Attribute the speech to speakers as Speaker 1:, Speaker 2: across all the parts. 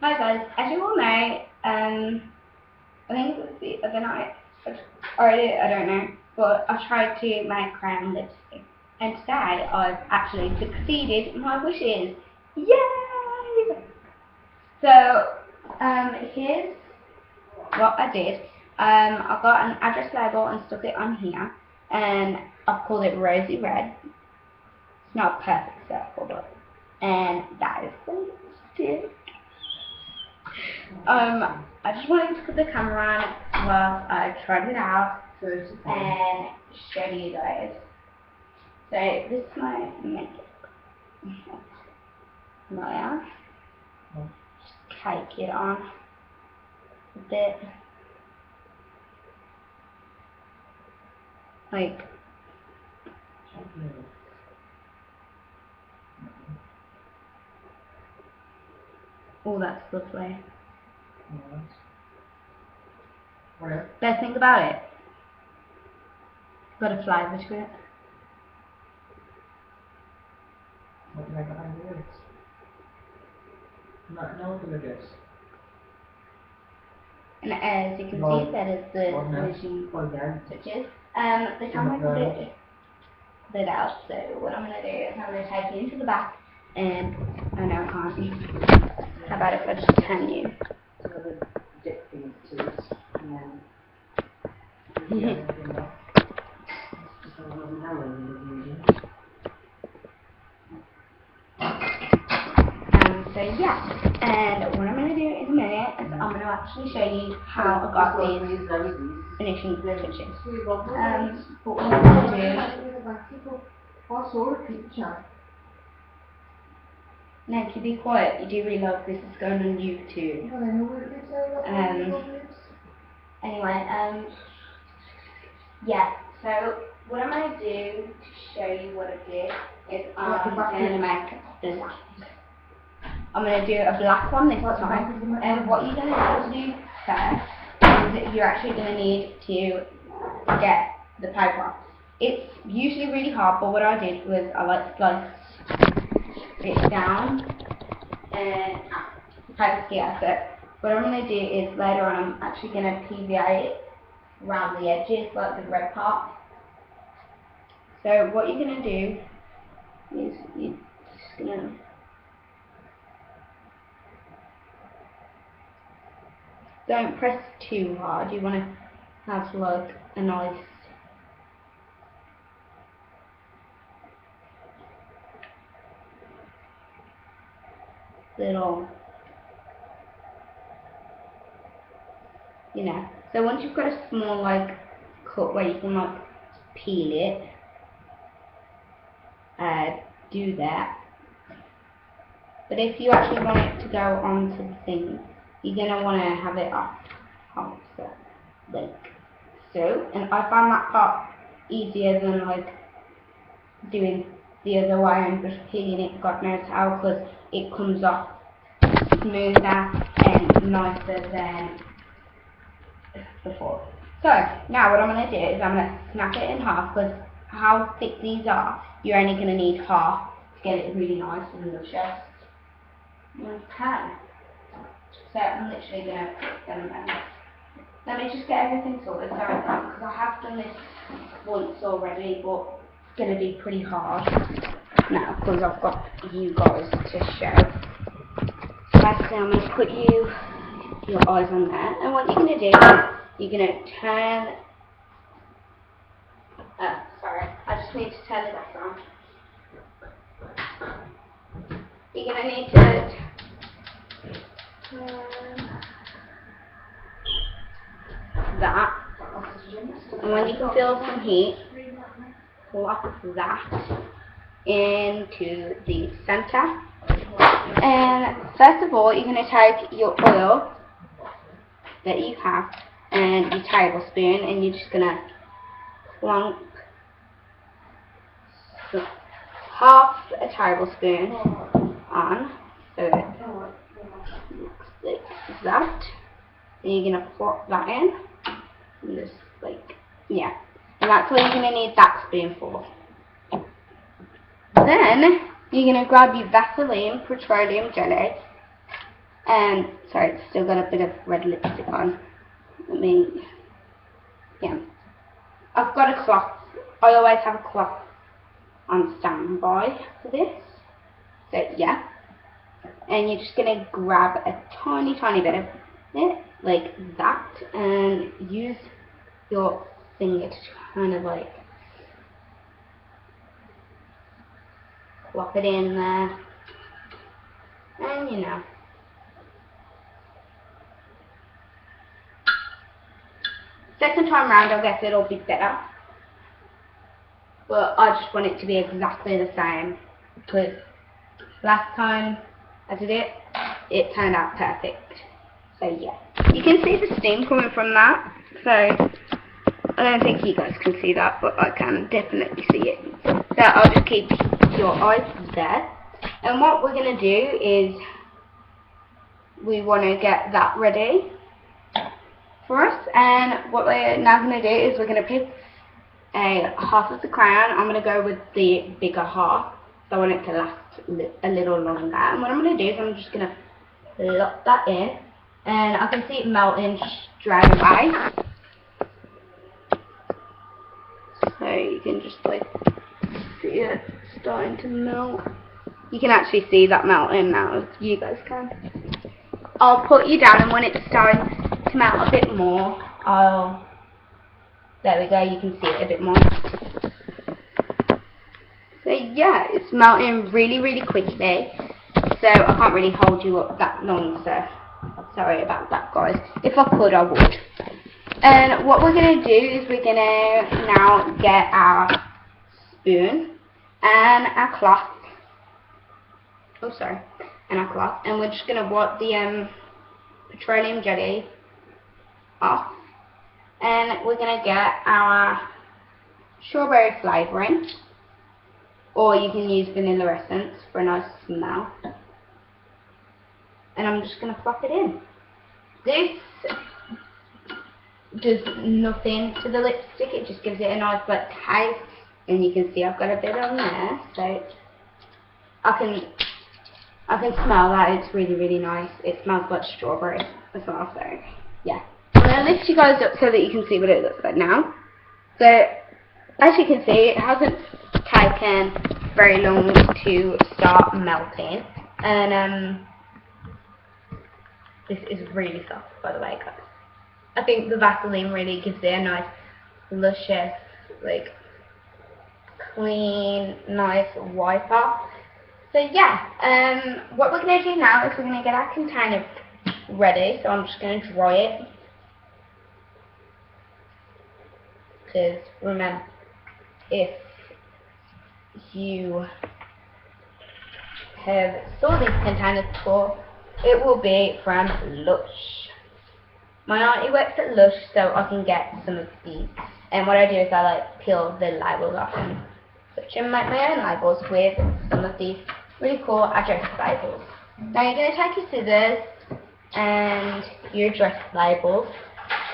Speaker 1: Hi guys, as you all know, I think it was the other night, or I don't know, but I tried to make crayon lipstick, and today I've actually succeeded in my wishes. Yay! So, here's what I did. I got an address label and stuck it on here, and I've called it Rosy Red. It's not a perfect circle, but, and that is the lipstick. I just wanted to put the camera on while I tried it out and show you guys. So this is my makeup. Maya. Just take it on a bit. Like oh, that's lovely. Best thing about it, got a flavour to it.
Speaker 2: What do I got on the lips? No to the lips.
Speaker 1: And as you can see, that is the finishing touches. The camera put it out, so what I'm going to do is I'm going to take you into the back, and I know I can't. How about if I just turn you? So yeah, and what I'm going to do in a minute is I'm going to actually show you how I got these finishing touches. But what I'm going to do... Now, to be quiet, you do realise this is going on YouTube. Anyway, yeah, so what I'm going to do to show you what I did is I'm going to make this. I'm going to do a black one this time, and what you're going to have to do first is you're actually going to need to get the paper off. It's usually really hard, but what I did was I like sliced it down and paper here. So what I'm going to do is later on I'm actually going to PVA it around the edges, like the red part. So what you're going to do is you're just going to don't press too hard. You want to have like a nice little, you know. So once you've got a small like cut where you can like peel it, do that. But if you actually want it to go onto the thing, you're gonna want to have it off, so like so. And I find that part easier than like doing the other way and just peeling it God knows how, because it comes off smoother and nicer than before. So now what I'm going to do is I'm going to snap it in half, because how thick these are, you're only going to need half to get it really nice and luscious. Okay. So I'm literally going to put them in. Let me just get everything sorted, sorry, because I have done this once already, but it's going to be pretty hard now because I've got you guys to show. So basically I'm going to put your eyes on there, and what you're going to do, you're going to turn, sorry, I just need to turn it back on. You're going to need to turn that, and when you can feel some heat, plop that into the center. And first of all, you're going to take your oil that you have and your tablespoon, and you're just going to plonk half a tablespoon on, so it looks like that. And you're going to plop that in, and just like, yeah, and that's what you're going to need that spoon for. Then you're going to grab your Vaseline petroleum jelly, Sorry, it's still got a bit of red lipstick on. Yeah. I've got a cloth. I always have a cloth on standby for this. So yeah. And you're just going to grab a tiny bit of it, like that, and use your finger to kind of like plop it in there. And you know. Second time round, I guess it'll be better. But I just want it to be exactly the same, because last time I did it, it turned out perfect. So yeah, you can see the steam coming from that. So I don't think you guys can see that, but I can definitely see it. So I'll just keep your eyes there. And what we're going to do is we want to get that ready for us. And what we're now going to do is we're going to pick a half of the crayon. I'm going to go with the bigger half, so I want it to last a little longer. And what I'm going to do is I'm just going to lock that in, and I can see it melting straight away. So you can just like see it starting to melt. You can actually see that melting now, if you guys can. I'll put you down, and when it's starting to melt a bit more, there we go, you can see it a bit more. So yeah, it's melting really quickly, so I can't really hold you up that long, so sorry about that, guys. If I could, I would. And what we're going to do is we're going to now get our spoon and our cloth. Oh, sorry. And our cloth. And we're just going to wipe the petroleum jelly off. And we're going to get our strawberry flavouring. Or you can use vanilla essence for a nice smell. And I'm just going to plop it in. This does nothing to the lipstick, it just gives it a nice like taste. And you can see I've got a bit on there, so I can smell that. It's really nice. It smells like strawberry as well, so yeah. I'm going to lift you guys up so that you can see what it looks like now. So as you can see, it hasn't taken very long to start melting, and this is really soft, by the way, guys. I think the Vaseline really gives it a nice, luscious, like, clean, nice wipe off. So yeah, what we're going to do now is we're going to get our container ready. So I'm just going to dry it, because remember, if you have saw these containers before, it will be from Lush. My auntie works at Lush, so I can get some of these. And what I do is I like peel the labels off and such, and make my own labels with some of these really cool address labels. Now you're going to take your scissors and your address labels,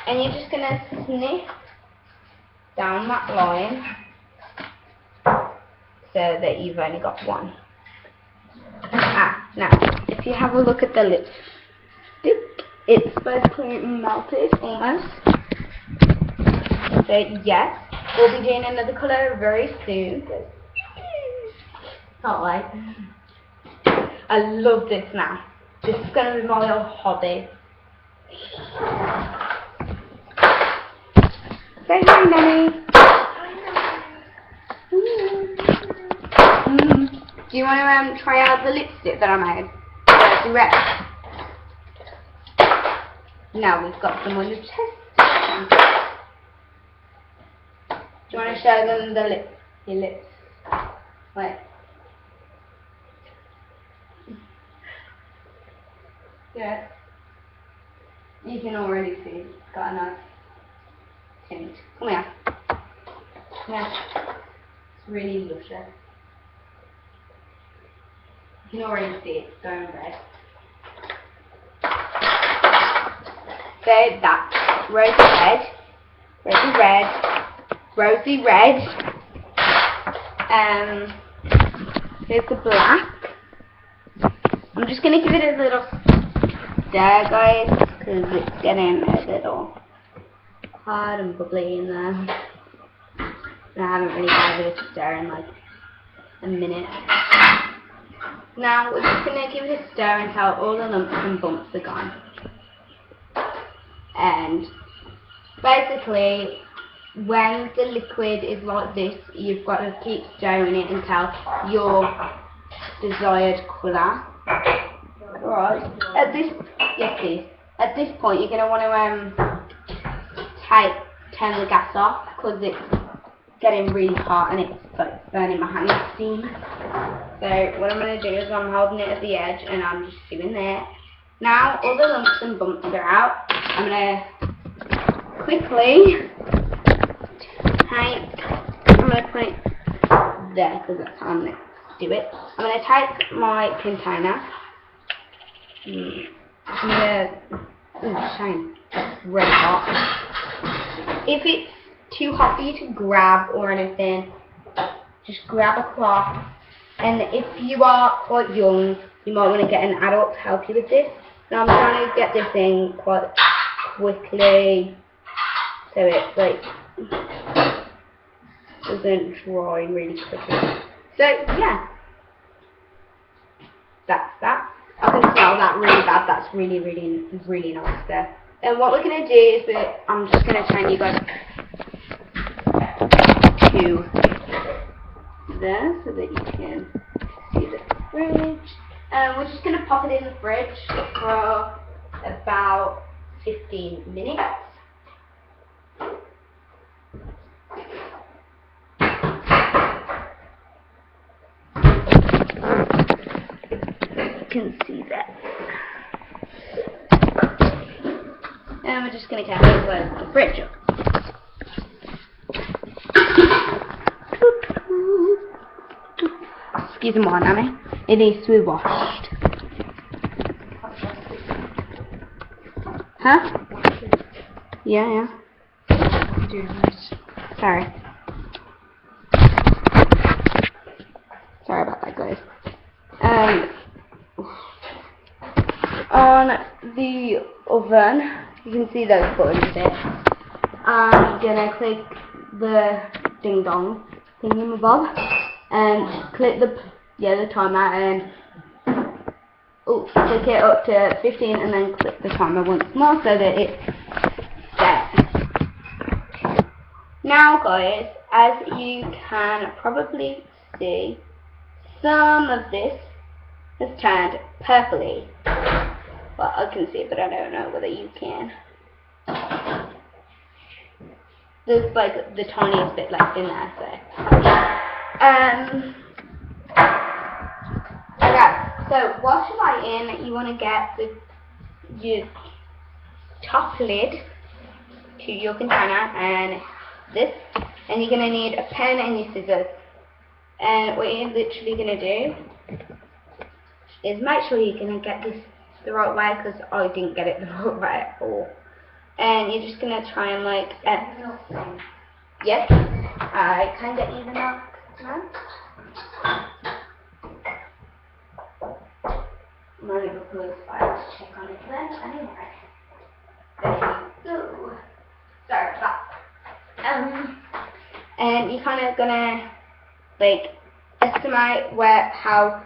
Speaker 1: and you're just going to snip down that line so that you've only got one. Now if you have a look at the lipstick, it's basically melted almost. So yes, we'll be doing another colour very soon. Can't wait. I love this now. This is going to be my little hobby. Say hi, Nanny. Do you want to try out the lipstick that I made? Are you ready? Now we've got some on the chest. Do you want to show them the your lips? Wait. Yeah. You can already see it's got a nice tint. Come here. Yeah. It's really luscious. You can already see it's going red. So that's rosy red. Here's the black. I'm just going to give it a little stir, guys, because it's getting a little hard and bubbly in there. And I haven't really given it a stir in like a minute. Now we're just going to give it a stir until all the lumps and bumps are gone. And basically, when the liquid is like this, you've got to keep stirring it until your desired colour. Right. At this point, you're going to want to turn the gas off because it's getting really hot and it's like burning my hand with steam. So what I'm going to do is I'm holding it at the edge and I'm just doing that. Now all the lumps and bumps are out. I'm going to quickly I'm going to put it there because that's how I'm going to do it. I'm going to take my container. Shame, that's red hot. If it's too hot for you to grab or anything, just grab a cloth. And if you are quite young, you might want to get an adult to help you with this. And I'm trying to get this in quite quickly so it like doesn't dry really quickly. So yeah, that's that. I can smell that really bad. That's really nice there. And what we're going to do is that I'm just going to turn you guys to there so that you can see the fridge. We're just going to pop it in the fridge for about 15 minutes. You can see that. And we're just going to close the fridge up. Excuse me, Nanny. It needs to be washed. Huh? Yeah. Sorry. Sorry about that, guys. On the oven, you can see those buttons there. I'm gonna click the ding dong thingamabob and click the timer and click it up to 15 and then click the timer once more so that it's set. Now guys, as you can probably see, some of this has turned purpley. Well, I can see it, but I don't know whether you can. There's like the tiniest bit left in there, so. Okay, so whilst you're lighting, you want to get your top lid to your container and this, and you're going to need a pen and your scissors. And what you're literally going to do is make sure you're going to get this the right way, because I didn't get it the right way at all. And you're just going to try and like, yes, I can get you the milk now. I'm only because I have to check on it then anyway. There you go. Sorry about that. And you're kind of going to like estimate how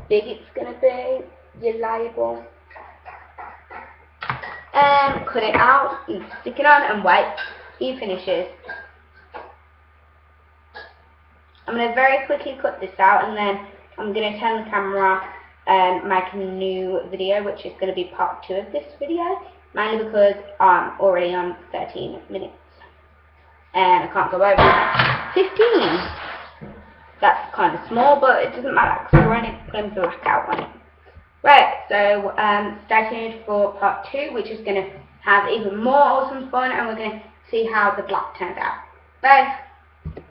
Speaker 1: big it's going to be, your label. And cut it out and stick it on and wait till it finishes. I'm going to very quickly cut this out and then I'm going to turn the camera and make a new video, which is going to be part 2 of this video, mainly because I'm already on 13 minutes and I can't go over 15. That's kind of small, but it doesn't matter because we're only putting black out on it. Right, so stay tuned for part 2, which is going to have even more awesome fun, and we're going to see how the black turned out. Bye!